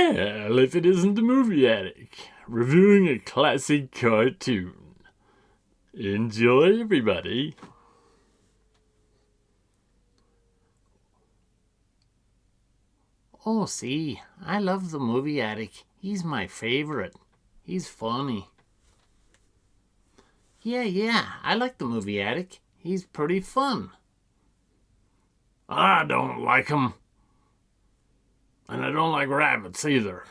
Well, if it isn't the movie addict, reviewing a classic cartoon. Enjoy, everybody. Oh, see, I love the movie addict. He's my favorite. He's funny. Yeah, I like the movie addict. He's pretty fun. I don't like him. And I don't like rabbits either.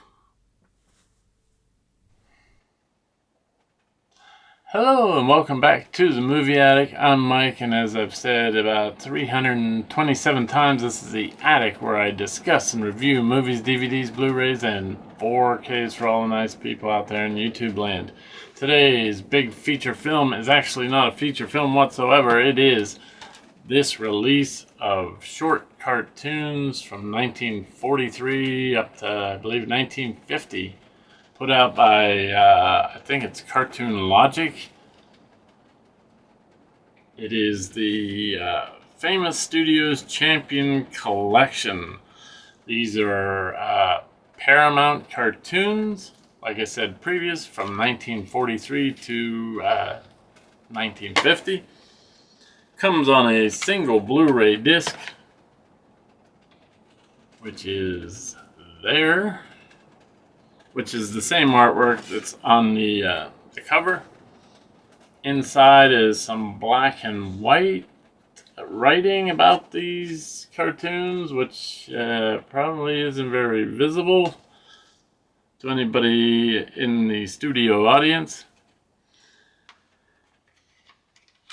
Hello and welcome back to the Movie Attic. I'm Mike, and as I've said about 327 times, this is the attic where I discuss and review movies, DVDs, Blu-rays, and 4Ks for all the nice people out there in YouTube land. Today's big feature film is actually not a feature film whatsoever. It is this release of short cartoons from 1943 up to, I believe, 1950. Put out by, I think it's Cartoon Logic. It is the Famous Studios Champion Collection. These are Paramount cartoons, like I said previous, from 1943 to 1950. Comes on a single Blu-ray disc, which is there. Which is the same artwork that's on the cover. Inside is some black and white writing about these cartoons, which probably isn't very visible to anybody in the studio audience.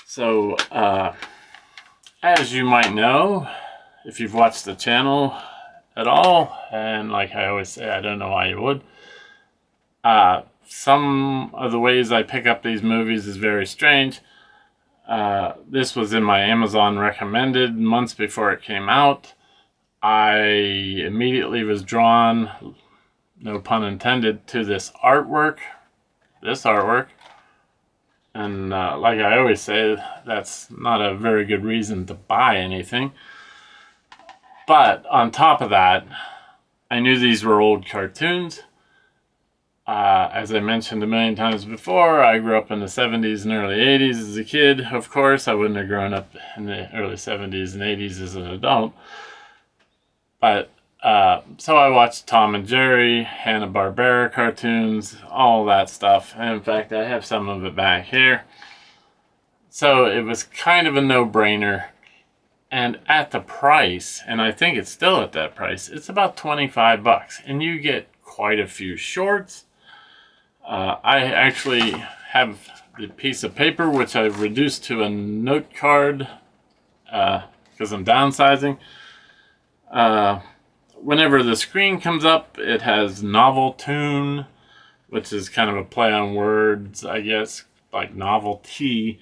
So, as you might know, if you've watched the channel at all, and like I always say, I don't know why you would, some of the ways I pick up these movies is very strange. This was in my Amazon recommended months before it came out. I immediately was drawn, no pun intended, to this artwork. And like I always say, that's not a very good reason to buy anything. But on top of that, I knew these were old cartoons. As I mentioned a million times before, I grew up in the 70s and early 80s as a kid. Of course, I wouldn't have grown up in the early 70s and 80s as an adult. But, so I watched Tom and Jerry, Hanna-Barbera cartoons, all that stuff. And in fact, I have some of it back here. So it was kind of a no-brainer. And at the price, and I think it's still at that price, it's about $25. And you get quite a few shorts. I actually have the piece of paper, which I've reduced to a note card because I'm downsizing. Whenever the screen comes up, it has novel tune, which is kind of a play on words, I guess, like novelty.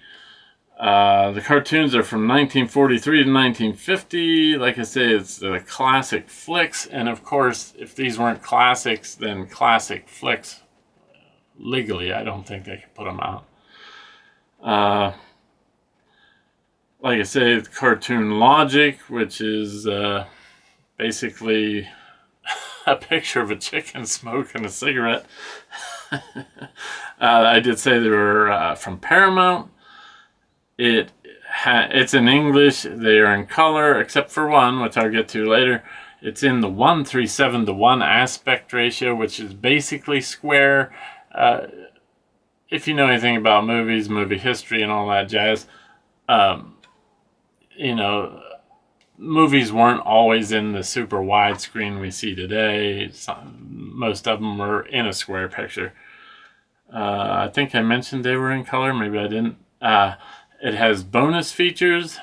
The cartoons are from 1943 to 1950. Like I say, it's the Classic Flix. And of course, if these weren't classics, then Classic Flix, legally, I don't think they could put them out. Like I say, Cartoon Logic, which is basically a picture of a chicken smoking a cigarette. I did say they were from Paramount. It's in English. They are in color, except for one, which I'll get to later. It's in the 1:37 to 1 aspect ratio, which is basically square. If you know anything about movies, movie history, and all that jazz, you know, movies weren't always in the super widescreen we see today. Most of them were in a square picture. I think I mentioned they were in color. Maybe I didn't. It has bonus features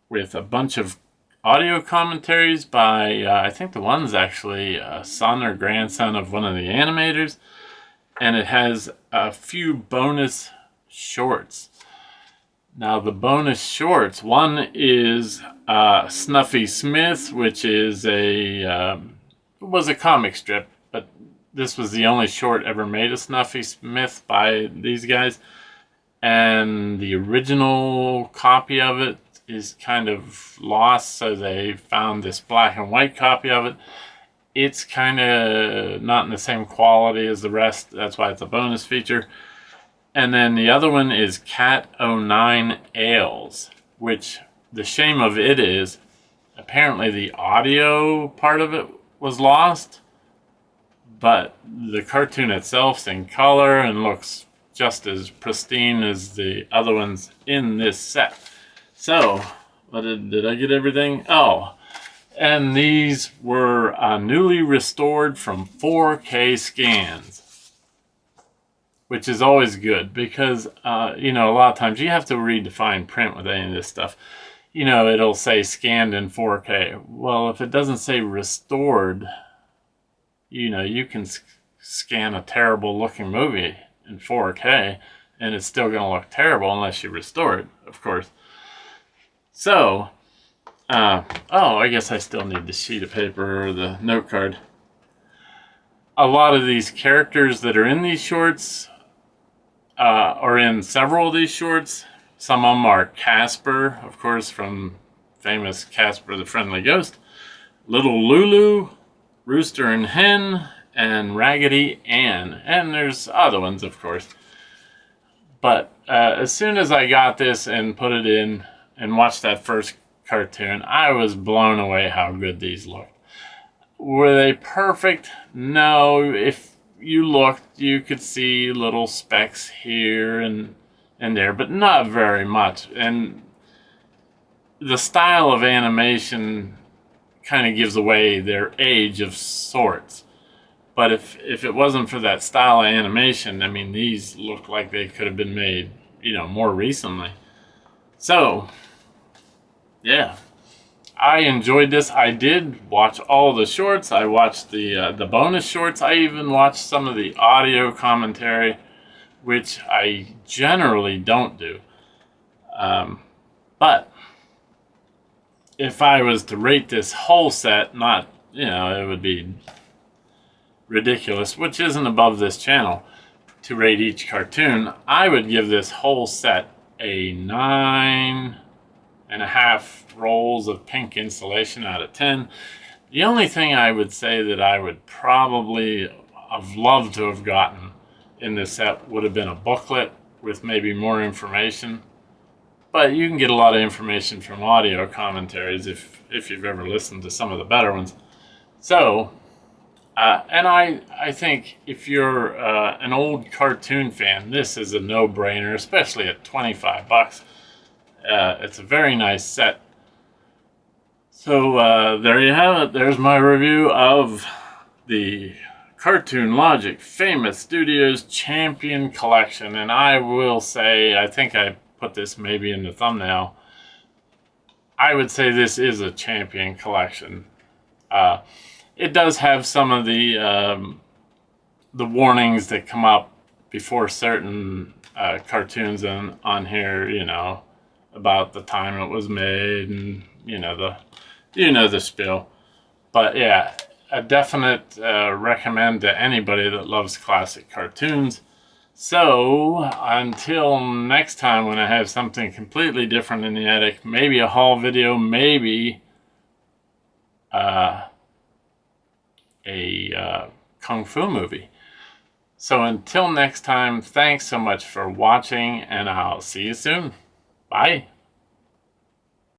with a bunch of audio commentaries by, I think the one's actually a son or grandson of one of the animators. And it has a few bonus shorts. Now the bonus shorts, one is Snuffy Smith, which is was a comic strip, but this was the only short ever made of Snuffy Smith by these guys. And the original copy of it is kind of lost, so they found this black and white copy of it. It's kind of not in the same quality as the rest. That's why it's a bonus feature. And then the other one is Cat '09 Ales, which the shame of it is apparently the audio part of it was lost, but the cartoon itself's in color and looks just as pristine as the other ones in this set. So, did I get everything? Oh, and these were newly restored from 4K scans, which is always good because, a lot of times you have to read the fine print with any of this stuff. It'll say scanned in 4K. Well, if it doesn't say restored, you can scan a terrible looking movie in 4K and it's still going to look terrible unless you restore it, of course. So, I guess I still need the sheet of paper or the note card. A lot of these characters that are in these shorts are in several of these shorts. Some of them are Casper, of course, from famous Casper the Friendly Ghost, Little Lulu, Rooster and Hen, and Raggedy Ann. And there's other ones, of course. But as soon as I got this and put it in and watched that first cartoon, I was blown away how good these looked. Were they perfect? No. If you looked, you could see little specks here and there, but not very much. And the style of animation kind of gives away their age of sorts. But if it wasn't for that style of animation, I mean, these look like they could have been made, more recently. So, yeah, I enjoyed this. I did watch all the shorts. I watched the bonus shorts. I even watched some of the audio commentary, which I generally don't do. But if I was to rate this whole set, it would be ridiculous, which isn't above this channel, to rate each cartoon. I would give this whole set a 9.5 rolls of pink insulation out of 10. The only thing I would say that I would probably have loved to have gotten in this set would have been a booklet with maybe more information. But you can get a lot of information from audio commentaries if you've ever listened to some of the better ones. So, and I think if you're an old cartoon fan, this is a no-brainer, especially at $25. It's a very nice set. So there you have it. There's my review of the Cartoon Logic Famous Studios Champion Collection. And I will say, I think I put this maybe in the thumbnail, I would say this is a champion collection. It does have some of the warnings that come up before certain cartoons on here, about the time it was made and the spiel. But yeah, a definite recommend to anybody that loves classic cartoons. So until next time, when I have something completely different in the attic, maybe a haul video, maybe a kung fu movie. So until next time, thanks so much for watching, and I'll see you soon. Bye.